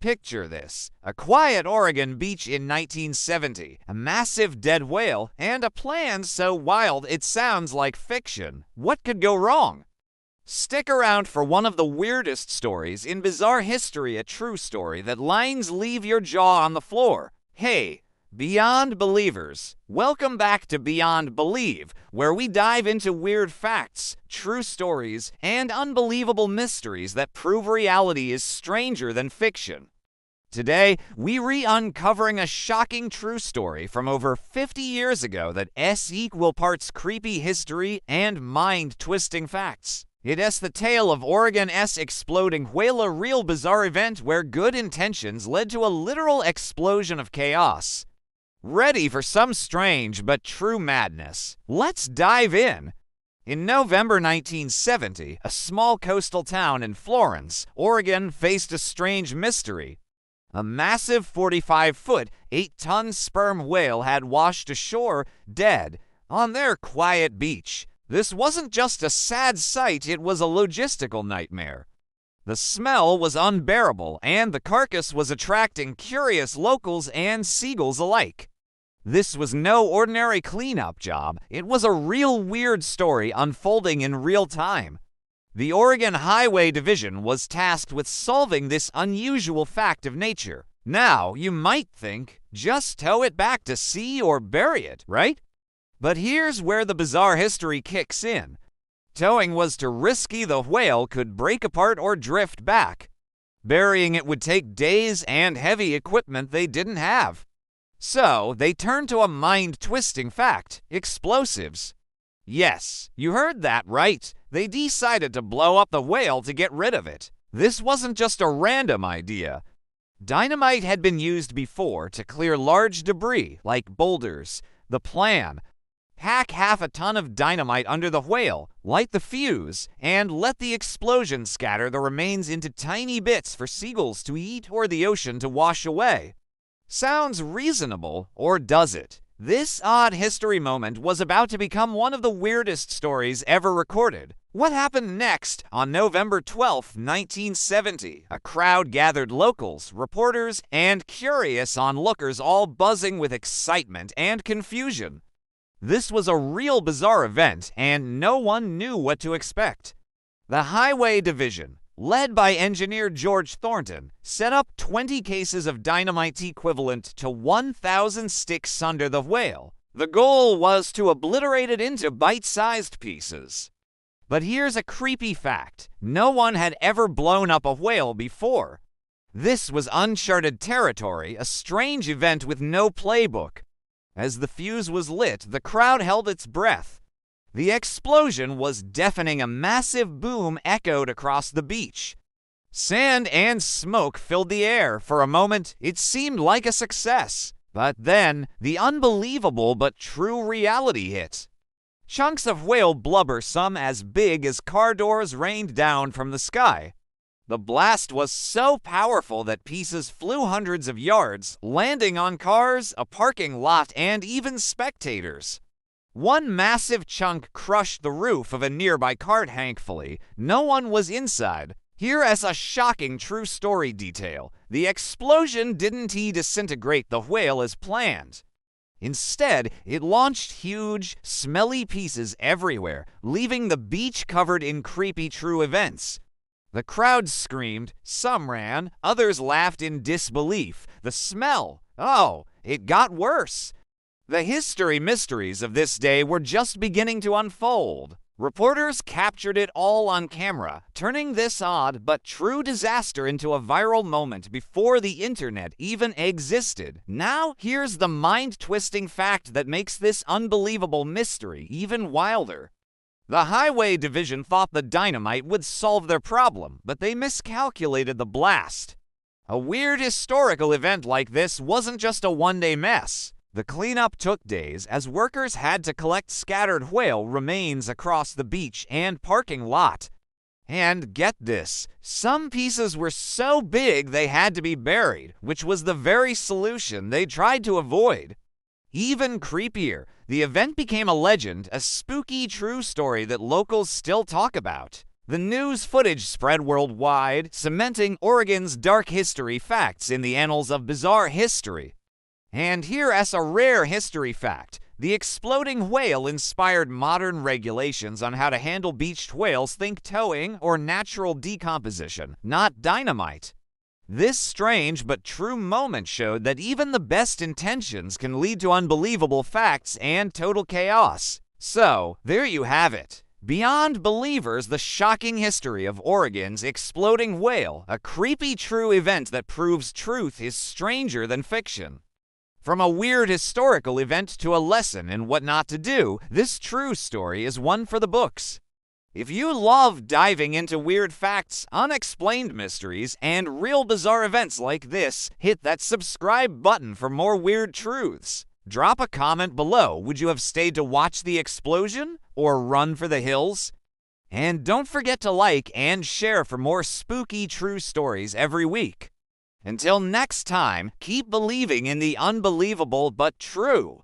Picture this: a quiet Oregon beach in 1970, a massive dead whale, and a plan so wild it sounds like fiction. What could go wrong? Stick around for one of the weirdest stories in bizarre history, a true story that lines leave your jaw on the floor. Hey, Beyond Believers, welcome back to Beyond Believe, where we dive into weird facts, true stories, and unbelievable mysteries that prove reality is stranger than fiction. Today, we uncovering a shocking true story from over 50 years ago that equal parts creepy history and mind-twisting facts. It is the tale of Oregon's exploding whale, a real bizarre event where good intentions led to a literal explosion of chaos. Ready for some strange but true madness? Let's dive in. In November 1970, a small coastal town in Florence, Oregon, faced a strange mystery. A massive 45-foot, 8-ton sperm whale had washed ashore, dead, on their quiet beach. This wasn't just a sad sight, it was a logistical nightmare. The smell was unbearable, and the carcass was attracting curious locals and seagulls alike. This was no ordinary cleanup job. It was a real weird story unfolding in real time. The Oregon Highway Division was tasked with solving this unusual fact of nature. Now, you might think, just tow it back to sea or bury it, right? But here's where the bizarre history kicks in. Towing was too risky, the whale could break apart or drift back. Burying it would take days and heavy equipment they didn't have. So, they turned to a mind-twisting fact: explosives. Yes, you heard that right. They decided to blow up the whale to get rid of it. This wasn't just a random idea. Dynamite had been used before to clear large debris, like boulders. The plan: pack half a ton of dynamite under the whale, light the fuse, and let the explosion scatter the remains into tiny bits for seagulls to eat or the ocean to wash away. Sounds reasonable, or does it? This odd history moment was about to become one of the weirdest stories ever recorded. What happened next? On November 12, 1970, a crowd gathered: locals, reporters, and curious onlookers, all buzzing with excitement and confusion. This was a real bizarre event, and no one knew what to expect. The Highway Division, led by engineer George Thornton, set up 20 cases of dynamite equivalent to 1,000 sticks under the whale. The goal was to obliterate it into bite-sized pieces. But here's a creepy fact: no one had ever blown up a whale before. This was uncharted territory, a strange event with no playbook. As the fuse was lit, the crowd held its breath. The explosion was deafening. A massive boom echoed across the beach. Sand and smoke filled the air. For a moment, it seemed like a success. But then, the unbelievable but true reality hit. Chunks of whale blubber, some as big as car doors, rained down from the sky. The blast was so powerful that pieces flew hundreds of yards, landing on cars, a parking lot, and even spectators. One massive chunk crushed the roof of a nearby car. Thankfully, no one was inside. Here is a shocking true story detail: the explosion didn't disintegrate the whale as planned. Instead, it launched huge, smelly pieces everywhere, leaving the beach covered in creepy true events. The crowd screamed, some ran, others laughed in disbelief. The smell, it got worse. The history mysteries of this day were just beginning to unfold. Reporters captured it all on camera, turning this odd but true disaster into a viral moment before the internet even existed. Now, here's the mind-twisting fact that makes this unbelievable mystery even wilder. The Highway Division thought the dynamite would solve their problem, but they miscalculated the blast. A weird historical event like this wasn't just a one-day mess. The cleanup took days, as workers had to collect scattered whale remains across the beach and parking lot. And get this, some pieces were so big they had to be buried, which was the very solution they tried to avoid. Even creepier, the event became a legend, a spooky true story that locals still talk about. The news footage spread worldwide, cementing Oregon's dark history facts in the annals of bizarre history. And here's a rare history fact. The exploding whale inspired modern regulations on how to handle beached whales. Think towing or natural decomposition, not dynamite. This strange but true moment showed that even the best intentions can lead to unbelievable facts and total chaos. So, there you have it. Beyond Believers, the shocking history of Oregon's exploding whale, a creepy true event that proves truth is stranger than fiction. From a weird historical event to a lesson in what not to do, this true story is one for the books. If you love diving into weird facts, unexplained mysteries, and real bizarre events like this, hit that subscribe button for more weird truths. Drop a comment below. Would you have stayed to watch the explosion or run for the hills? And don't forget to like and share for more spooky true stories every week. Until next time, keep believing in the unbelievable but true.